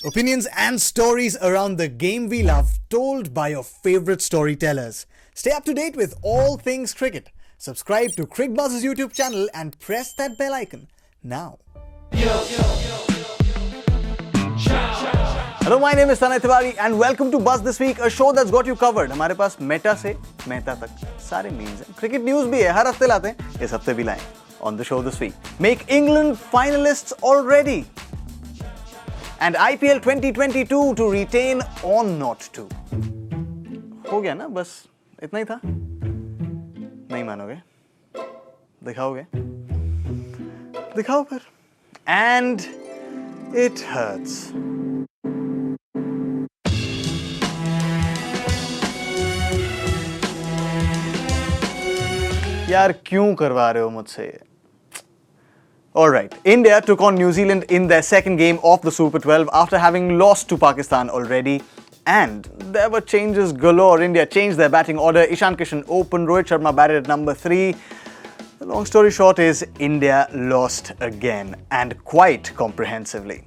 Opinions and stories around the game we love, told by your favorite storytellers. Stay up to date with all things cricket. Subscribe to Cricbuzz's YouTube channel and press that bell icon now. Hello, my name is Tanay Tiwari and welcome to Buzz This Week, a show that's got you covered. हमारे पास Meta से मेहता तक सारे memes हैं. Cricket news भी है, हर हफ्ते लाते हैं, इस हफ्ते भी लाएं. On the show this week, make England finalists already. And IPL 2022 to retain or not to. हो गया ना, बस इतना ही था. नहीं मानोगे? दिखाओगे? दिखाओ फिर. And it hurts. यार क्यों करवा रहे हो मुझसे? Alright, India took on New Zealand in their second game of the Super 12 after having lost to Pakistan already. And there were changes galore. India changed their batting order. Ishan Kishan opened, Rohit Sharma batted at number 3. The long story short is India lost again, and quite comprehensively.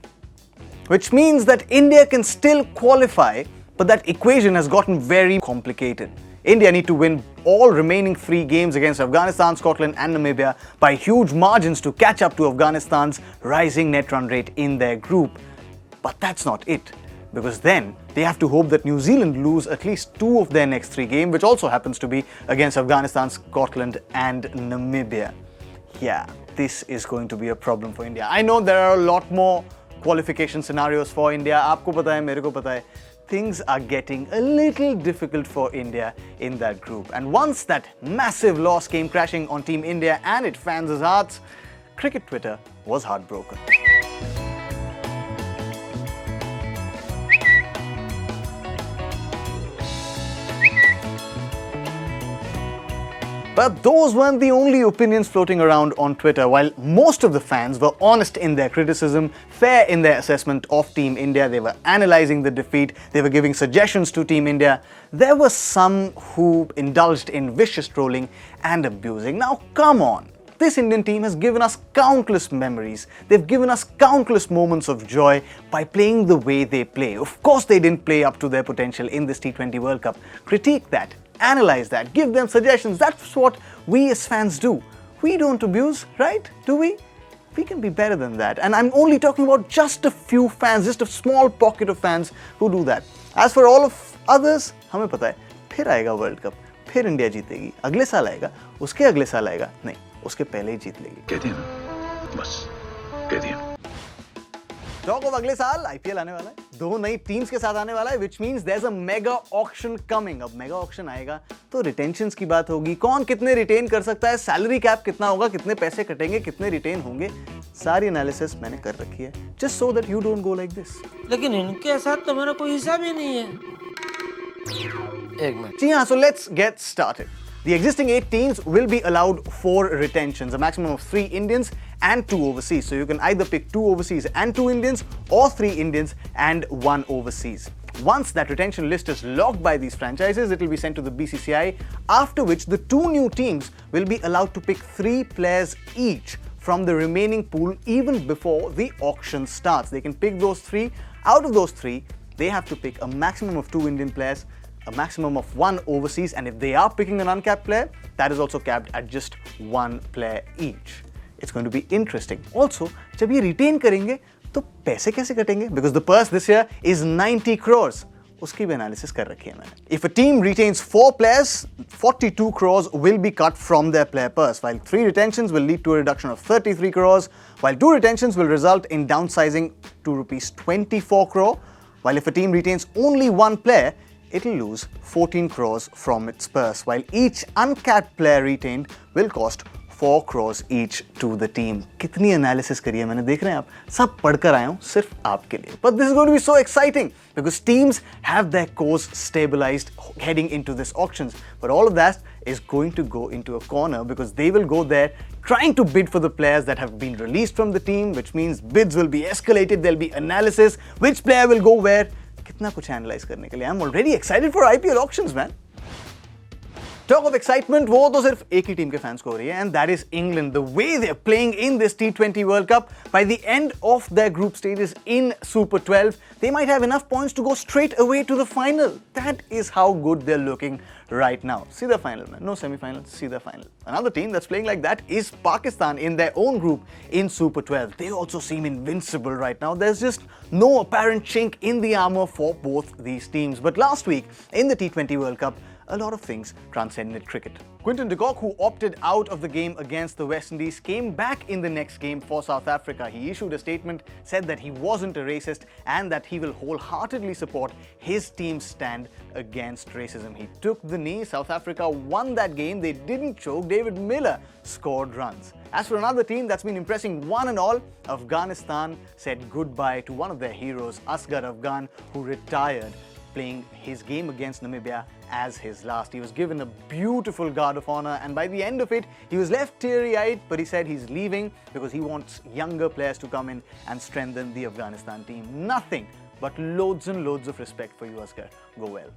Which means that India can still qualify, but that equation has gotten very complicated. India need to win all remaining 3 games against Afghanistan, Scotland and Namibia by huge margins to catch up to Afghanistan's rising net run rate in their group. But that's not it, because then they have to hope that New Zealand lose at least 2 of their next 3 games, which also happens to be against Afghanistan, Scotland and Namibia. Yeah, this is going to be a problem for India. I know there are a lot more qualification scenarios for India. Aapko pata hai, mere ko pata hai. Things are getting a little difficult for India in that group. And once that massive loss came crashing on Team India and its fans' hearts, cricket Twitter was heartbroken. But those weren't the only opinions floating around on Twitter. While most of the fans were honest in their criticism, fair in their assessment of Team India, they were analysing the defeat, they were giving suggestions to Team India, there were some who indulged in vicious trolling and abusing. Now come on! This Indian team has given us countless memories. They've given us countless moments of joy by playing the way they play. Of course they didn't play up to their potential in this T20 World Cup. Critique that. Analyze that, give them suggestions. That's what we as fans do. We don't abuse, right? Do we? We can be better than that. And I'm only talking about just a few fans, just a small pocket of fans who do that. As for all of others, हमें पता है, फिर आएगा world cup, फिर India जीतेगी, अगले साल आएगा, उसके अगले साल आएगा, नहीं, उसके पहले ही जीत लेगी. कह दिया ना, बस कह दिया. Talk of अगले साल IPL आने वाला है, 2 नई टीम्स के साथ आने वाला है, which means there's a mega auction coming. अब मेगा ऑक्शन आएगा तो रिटेंशंस की बात होगी, कौन कितने रिटेन कर सकता है, सैलरी कैप कितना होगा, कितने पैसे कटेंगे, कितने रिटेन होंगे, सारी एनालिसिस मैंने कर रखी है, just so that you don't go like this. लेकिन इनके साथ तो मेरा कोई हिसाब ही नहीं है. एक मिनट. जी हाँ, so let's get started. The existing 8 teams will be allowed 4 retentions, a maximum of 3 Indians and 2 overseas. So you can either pick 2 overseas and 2 Indians or 3 Indians and 1 overseas. Once that retention list is locked by these franchises, it will be sent to the BCCI, after which the 2 new teams will be allowed to pick 3 players each from the remaining pool even before the auction starts. They can pick those 3. Out of those 3, they have to pick a maximum of 2 Indian players, a maximum of 1 overseas, and if they are picking an uncapped player, that is also capped at just 1 player each. It's going to be interesting. Also, जब ये retain करेंगे, तो पैसे कैसे कटेंगे? Because the purse this year is 90 crores. उसकी भी analysis कर रखी है मैंने. If a team retains 4 players, 42 crores will be cut from their player purse, while 3 retentions will lead to a reduction of 33 crores, while 2 retentions will result in downsizing to rupees 24 crore, while if a team retains only 1 player, it will lose 14 crores from its purse, while each uncapped player retained will cost 4 crores each to the team. कितनी analysis करी है मैंने, देख रहे हैं आप, सब पढ़कर आया हूँ सिर्फ आपके लिए. But this is going to be so exciting because teams have their course stabilized heading into this auctions. But all of that is going to go into a corner because they will go there trying to bid for the players that have been released from the team, which means bids will be escalated, there'll be analysis, which player will go where. कितना कुछ analyze करने के लिए. I'm already excited for IPL auctions, man. Talk of excitement, वो तो सिर्फ एक ही team के फैंस को हो रही है, and that is England. The way they're playing in this T20 World Cup, by the end of their group stages in Super 12, they might have enough points to go straight away to the final. That is how good they're looking right now. See the final, man. No semi-final, see the final. Another team that's playing like that is Pakistan in their own group in Super 12. They also seem invincible right now. There's just no apparent chink in the armor for both these teams. But last week in the T20 World Cup, a lot of things transcended cricket. Quinton de Kock, who opted out of the game against the West Indies, came back in the next game for South Africa. He issued a statement, said that he wasn't a racist and that he will wholeheartedly support his team's stand against racism. He took the knee. South Africa won that game. They didn't choke. David Miller scored runs. As for another team that's been impressing one and all, Afghanistan said goodbye to one of their heroes, Asghar Afghan, who retired playing his game against Namibia as his last. He was given a beautiful guard of honor, and by the end of it, he was left teary-eyed, but he said he's leaving because he wants younger players to come in and strengthen the Afghanistan team. Nothing but loads and loads of respect for you, Asghar. Go well.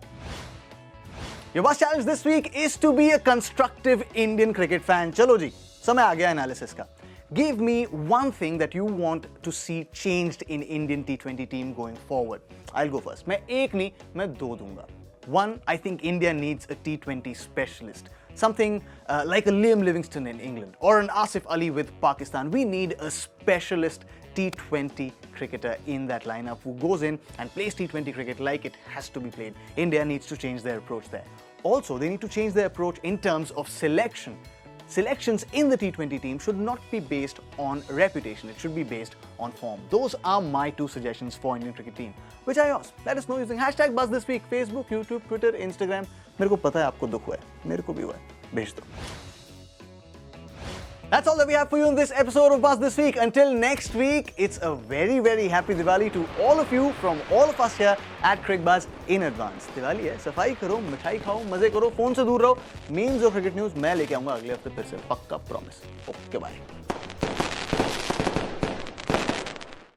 Your bus challenge this week is to be a constructive Indian cricket fan. Chalo ji, samay aa gaya analysis ka. Give me one thing that you want to see changed in Indian T20 team going forward. I'll go first. मैं एक नहीं, मैं दो दूंगा. One, I think India needs a T20 specialist. Something like a Liam Livingstone in England or an Asif Ali with Pakistan. We need a specialist T20 cricketer in that lineup who goes in and plays T20 cricket like it has to be played. India needs to change their approach there. Also, they need to change their approach in terms of selection. Selections in the T20 team should not be based on reputation. It should be based on form. Those are my two suggestions for Indian cricket team, which I asked. Let us know using hashtag Buzz this week, Facebook, YouTube, Twitter, Instagram. मेरे को पता है आपको दुख हुआ है, मेरे को भी हुआ है, भेज दो. That's all that we have for you in this episode of Buzz This Week. Until next week, it's a very, very happy Diwali to all of you from all of us here at Cricbuzz in advance. Diwali है, सफाई करो, मिठाई खाओ, मजे करो, phone से दूर रहो. Memes और cricket news मैं लेके आऊँगा अगले हफ्ते फिर से, पक्का promise. Okay, bye.